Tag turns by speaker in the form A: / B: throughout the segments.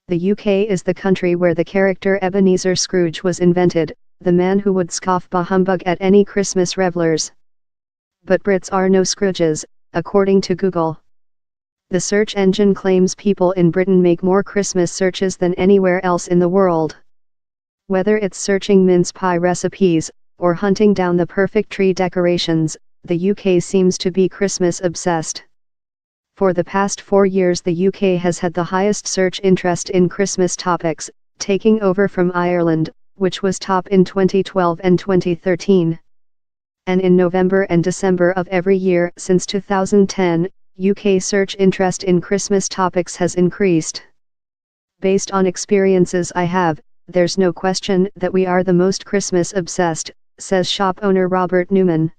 A: The UK is the country where the character Ebenezer Scrooge was invented, the man who would scoff bah humbug at any Christmas revellers. But Brits are no Scrooges, according to Google. The search engine claims people in Britain make more Christmas searches than anywhere else in the world. Whether it's searching mince pie recipes, or hunting down the perfect tree decorations, the UK seems to be Christmas obsessed. For the past 4 years the UK has had the highest search interest in Christmas topics, taking over from Ireland, which was top in 2012 and 2013. And in November and December of every year since 2010, UK search interest in Christmas topics has increased. Based on experiences I have, there's no question that we are the most Christmas obsessed, says shop owner Robert Newman.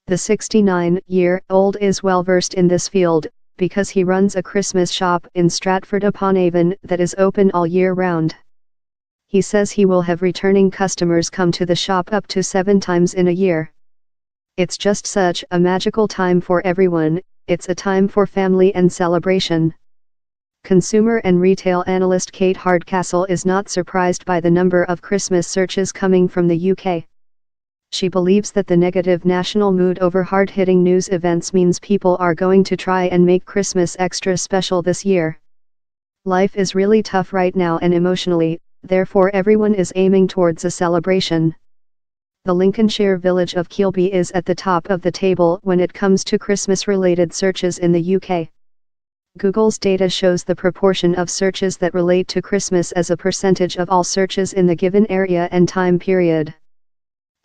A: The 69-year-old is well versed in this field, because he runs a Christmas shop in Stratford-upon-Avon that is open all year round. He says he will have returning customers come to the shop up to 7 times in a year. It's just such a magical time for everyone, it's a time for family and celebration. Consumer and retail analyst Kate Hardcastle is not surprised by the number of Christmas searches coming from the UK. She believes that the negative national mood over hard-hitting news events means people are going to try and make Christmas extra special this year. Life is really tough right now and emotionally, therefore everyone is aiming towards a celebration. The Lincolnshire village of Kilby is at the top of the table when it comes to Christmas-related searches in the UK. Google's data shows the proportion of searches that relate to Christmas as a percentage of all searches in the given area and time period.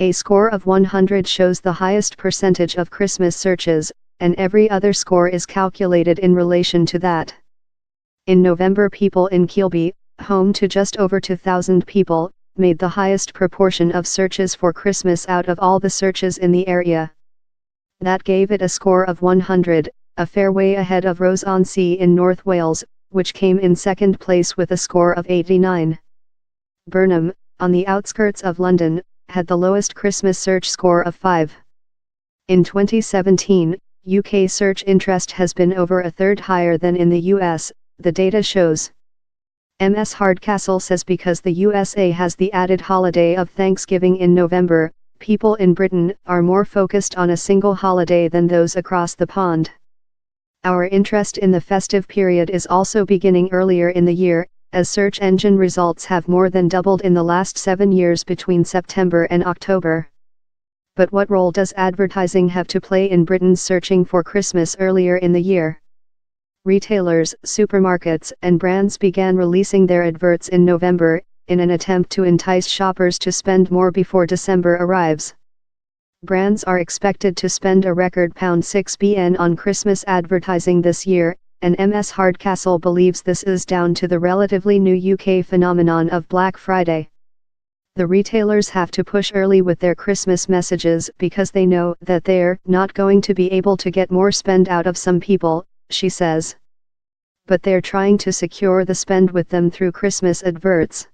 A: A score of 100 shows the highest percentage of Christmas searches, and every other score is calculated in relation to that. In November, people in Kilby, home to just over 2,000 people, made the highest proportion of searches for Christmas out of all the searches in the area. That gave it a score of 100, a fair way ahead of Ross-on-Sea in North Wales, which came in second place with a score of 89. Burnham, on the outskirts of London, had the lowest Christmas search score of 5. In 2017, UK search interest has been over a third higher than in the US, the data shows. Ms. Hardcastle says because the USA has the added holiday of Thanksgiving in November, people in Britain are more focused on a single holiday than those across the pond. Our interest in the festive period is also beginning earlier in the year, as search engine results have more than doubled in the last 7 years between September and October. But what role does advertising have to play in Britain's searching for Christmas earlier in the year? Retailers, supermarkets, and brands began releasing their adverts in November, in an attempt to entice shoppers to spend more before December arrives. Brands are expected to spend a record £6 billion on Christmas advertising this year, and Ms. Hardcastle believes this is down to the relatively new UK phenomenon of Black Friday. The retailers have to push early with their Christmas messages because they know that they're not going to be able to get more spend out of some people, she says. But they're trying to secure the spend with them through Christmas adverts.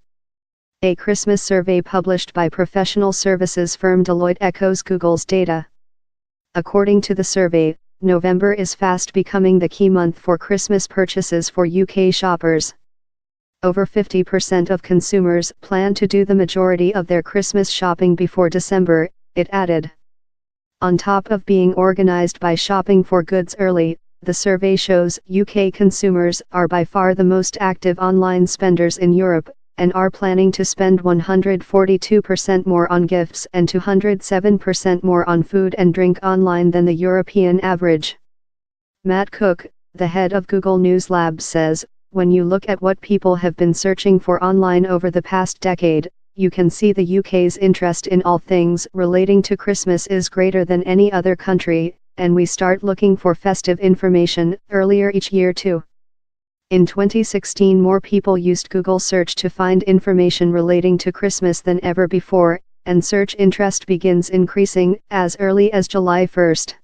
A: A Christmas survey published by professional services firm Deloitte echoes Google's data. According to the survey, November is fast becoming the key month for Christmas purchases for UK shoppers. Over 50% of consumers plan to do the majority of their Christmas shopping before December, it added. On top of being organized by shopping for goods early, the survey shows UK consumers are by far the most active online spenders in Europe, and are planning to spend 142% more on gifts and 207% more on food and drink online than the European average. Matt Cook, the head of Google News Labs, says, "When you look at what people have been searching for online over the past decade, you can see the UK's interest in all things relating to Christmas is greater than any other country, and we start looking for festive information earlier each year too." In 2016, more people used Google search to find information relating to Christmas than ever before, and search interest begins increasing as early as July 1.